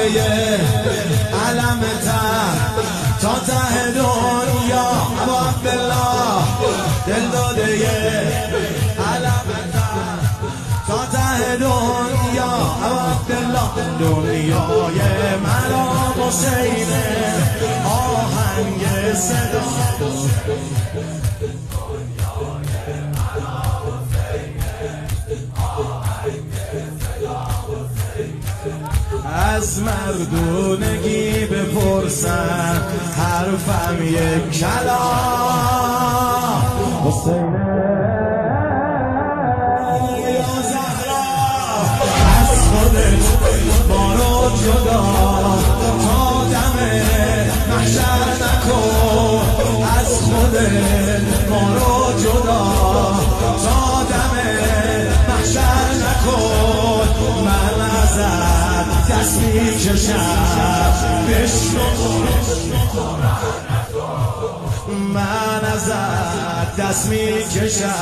علم تر تا ته دنیا ابو عبدالله دل داده علم تر تا ته دنیا ابو عبدالله دنیای مرا حسین آهنگ صدا از مردونگی بپرسن حرفم یک کلام حسین یا زهرا از خودت ما رو جدا تا دم محشر نکن از خودت ما رو جدا تا دم محشر نکن من ازت دست میکشم بشنو من ازت دست میکشم